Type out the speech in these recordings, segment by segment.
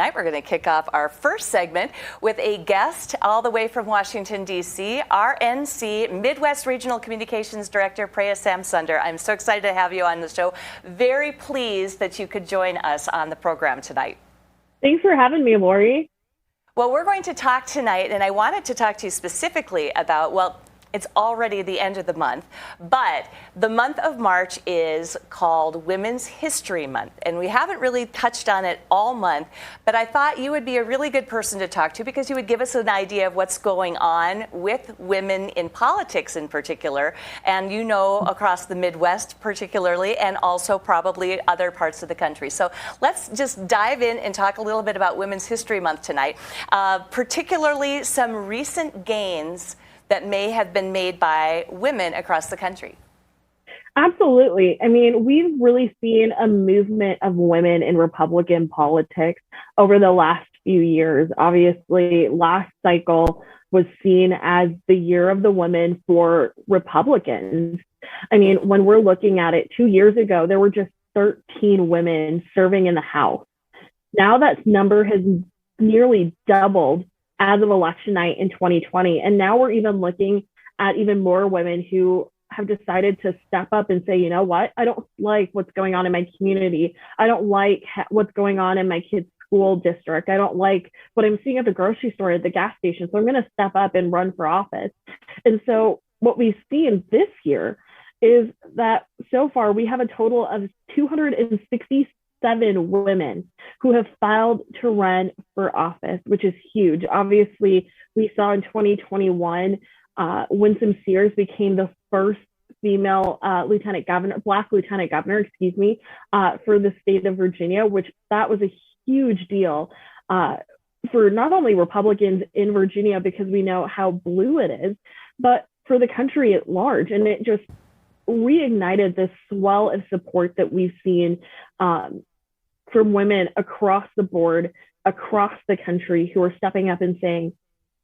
Tonight we're going to kick off our first segment with a guest all the way from Washington, D.C., RNC Midwest Regional Communications Director Preya Samsundar. I'm so excited to have you on the show. Very pleased that you could join us on the program tonight. Thanks for having me, Lori. Well, we're going to talk tonight, and I wanted to talk to you specifically about, well, it's already the end of the month, but the month of March is called Women's History Month, and we haven't really touched on it all month, but I thought you would be a really good person to talk to because you would give us an idea of what's going on with women in politics in particular, and you know, across the Midwest particularly, and also probably other parts of the country. So let's just dive in and talk a little bit about Women's History Month tonight, particularly some recent gains that may have been made by women across the country. Absolutely. I mean, we've really seen a movement of women in Republican politics over the last few years. Obviously, last cycle was seen as the year of the women for Republicans. I mean, when we're looking at it, 2 years ago, there were just 13 women serving in the House. Now that number has nearly doubled as of election night in 2020. And now we're even looking at even more women who have decided to step up and say, you know what, I don't like what's going on in my community. I don't like what's going on in my kid's school district. I don't like what I'm seeing at the grocery store, at the gas station. So I'm going to step up and run for office. And so what we've seen this year is that so far we have a total of 267 women who have filed to run for office, which is huge. Obviously, we saw in 2021, Winsome Sears became the first female black lieutenant governor, for the state of Virginia, which that was a huge deal for not only Republicans in Virginia, because we know how blue it is, but for the country at large. And it just reignited this swell of support that we've seen from women across the board, across the country, who are stepping up and saying,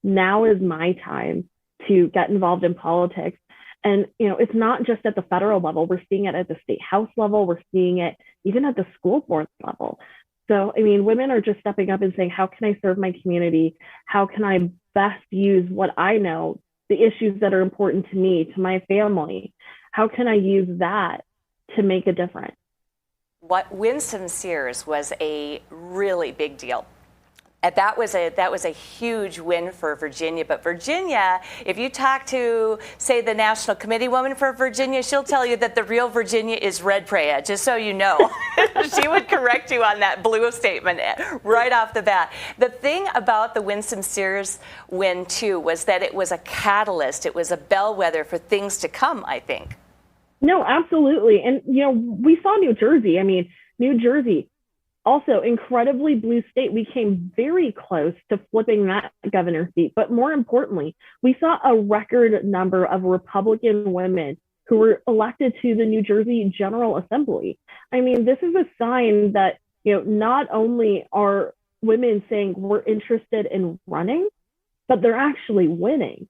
now is my time to get involved in politics. And, you know, it's not just at the federal level. We're seeing it at the state house level. We're seeing it even at the school board level. So, I mean, women are just stepping up and saying, how can I serve my community? How can I best use what I know, the issues that are important to me, to my family? How can I use that to make a difference? What Winsome Sears was a really big deal. And that was a huge win for Virginia. But Virginia, if you talk to, say, the National Committee woman for Virginia, she'll tell you that the real Virginia is red, Preya, just so you know. She would correct you on that blue statement right off the bat. The thing about the Winsome Sears win, too, was that it was a catalyst. It was a bellwether for things to come, I think. No, absolutely. And, you know, we saw New Jersey. I mean, New Jersey, also incredibly blue state. We came very close to flipping that governor seat. But more importantly, we saw a record number of Republican women who were elected to the New Jersey General Assembly. I mean, this is a sign that, you know, not only are women saying we're interested in running, but they're actually winning.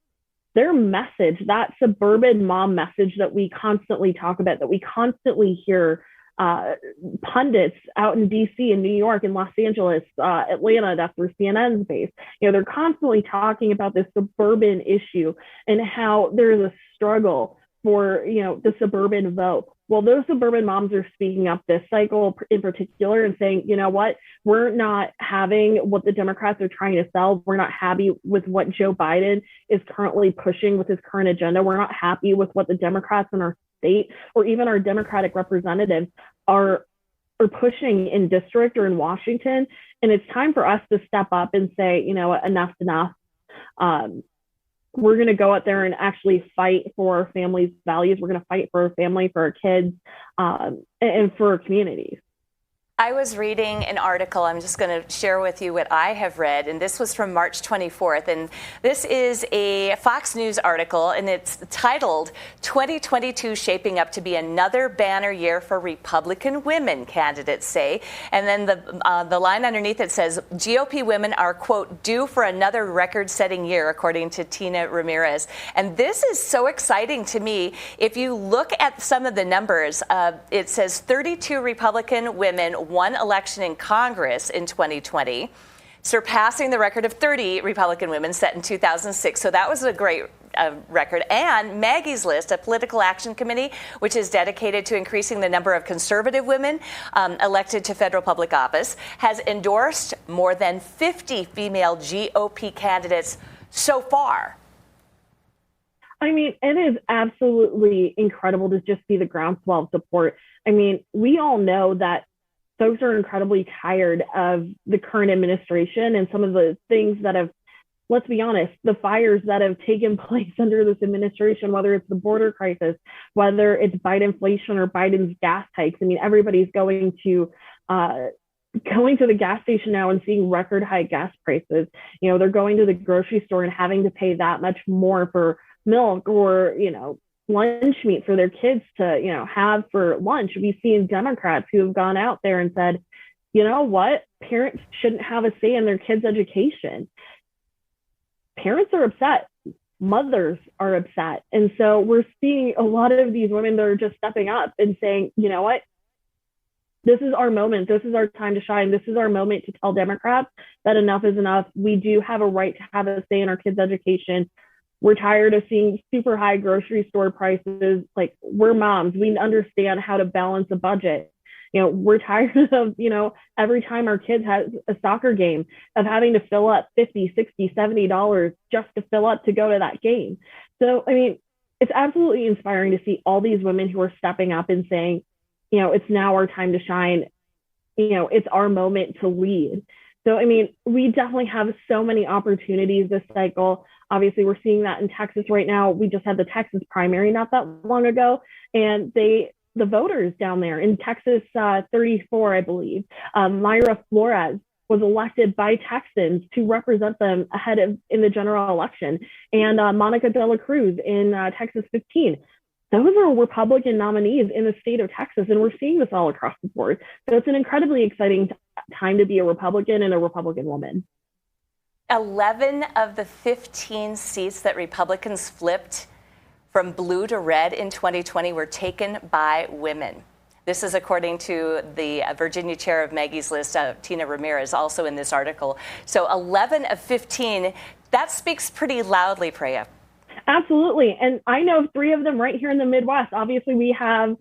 Their message, that suburban mom message that we constantly talk about, that we constantly hear pundits out in DC and New York and Los Angeles, Atlanta, that's where CNN's based. You know, they're constantly talking about this suburban issue and how there's a struggle for, you know, the suburban vote. Well, those suburban moms are speaking up this cycle in particular and saying, you know what, we're not having what the Democrats are trying to sell. We're not happy with what Joe Biden is currently pushing with his current agenda. We're not happy with what the Democrats in our state or even our Democratic representatives are pushing in district or in Washington. And it's time for us to step up and say, you know, enough's enough. We're going to go out there and actually fight for our family's values. We're going to fight for our family, for our kids, and for our communities. I was reading an article. I'm just going to share with you what I have read, and this was from March 24th. And this is a Fox News article, and it's titled, 2022 Shaping Up to Be Another Banner Year for Republican Women, candidates say. And then the line underneath it says, GOP women are, quote, due for another record-setting year, according to Tina Ramirez. And this is so exciting to me. If you look at some of the numbers, it says 32 Republican women one election in Congress in 2020, surpassing the record of 30 Republican women set in 2006. So that was a great record. And Maggie's List, a political action committee, which is dedicated to increasing the number of conservative women elected to federal public office, has endorsed more than 50 female GOP candidates so far. I mean, it is absolutely incredible to just see the groundswell of support. I mean, we all know that folks are incredibly tired of the current administration and some of the things that have, let's be honest, the fires that have taken place under this administration, whether it's the border crisis, whether it's Bidenflation or Biden's gas hikes. I mean, everybody's going to the gas station now and seeing record high gas prices. You know, they're going to the grocery store and having to pay that much more for milk or, you know, lunch meat for their kids to, you know, have for lunch. We've seen Democrats who have gone out there and said, you know what, parents shouldn't have a say in their kids' education. Parents are upset. Mothers are upset. And so we're seeing a lot of these women that are just stepping up and saying, you know what, this is our moment. This is our time to shine. This is our moment to tell Democrats that enough is enough. We do have a right to have a say in our kids' education. We're tired of seeing super high grocery store prices. Like, we're moms. We understand how to balance a budget. You know, we're tired of, you know, every time our kids have a soccer game of having to fill up $50, $60, $70 just to fill up to go to that game. So, I mean, it's absolutely inspiring to see all these women who are stepping up and saying, you know, it's now our time to shine. You know, it's our moment to lead. So, I mean, we definitely have so many opportunities this cycle. Obviously, we're seeing that in Texas right now. We just had the Texas primary not that long ago, and the voters down there in Texas 34, I believe, Mayra Flores was elected by Texans to represent them in the general election, and Monica De La Cruz in Texas 15. Those are Republican nominees in the state of Texas, and we're seeing this all across the board. So it's an incredibly exciting time to be a Republican and a Republican woman. 11 of the 15 seats that Republicans flipped from blue to red in 2020 were taken by women. This is according to the Virginia chair of Maggie's List, Tina Ramirez, also in this article. So 11 of 15, that speaks pretty loudly, Preya. Absolutely. And I know 3 of them right here in the Midwest. Obviously, we have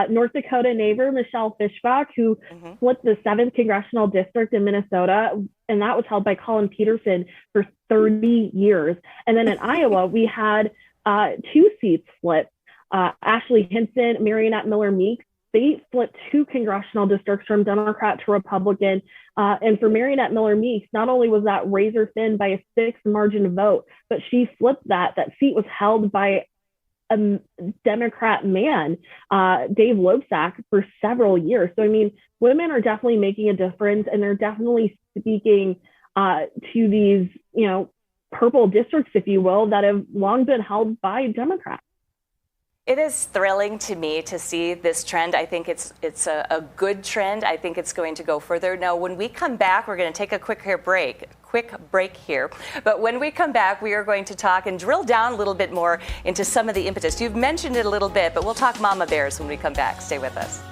North Dakota neighbor Michelle Fishbach, who flipped the 7th congressional district in Minnesota, and that was held by Colin Peterson for 30 years. And then in Iowa, we had 2 seats flipped. Ashley Hinson, Marionette Miller Meeks, they flipped 2 congressional districts from Democrat to Republican. And for Marionette Miller Meeks, not only was that razor thin by a 6 margin vote, but she flipped that. That seat was held by a Democrat man, Dave Loebsack, for several years. So, I mean, women are definitely making a difference, and they're definitely speaking to these, you know, purple districts, if you will, that have long been held by Democrats. It is thrilling to me to see this trend. I think it's a good trend. I think it's going to go further. Now, when we come back, we're going to take a quick break here. But when we come back, we are going to talk and drill down a little bit more into some of the impetus. You've mentioned it a little bit, but we'll talk mama bears when we come back. Stay with us.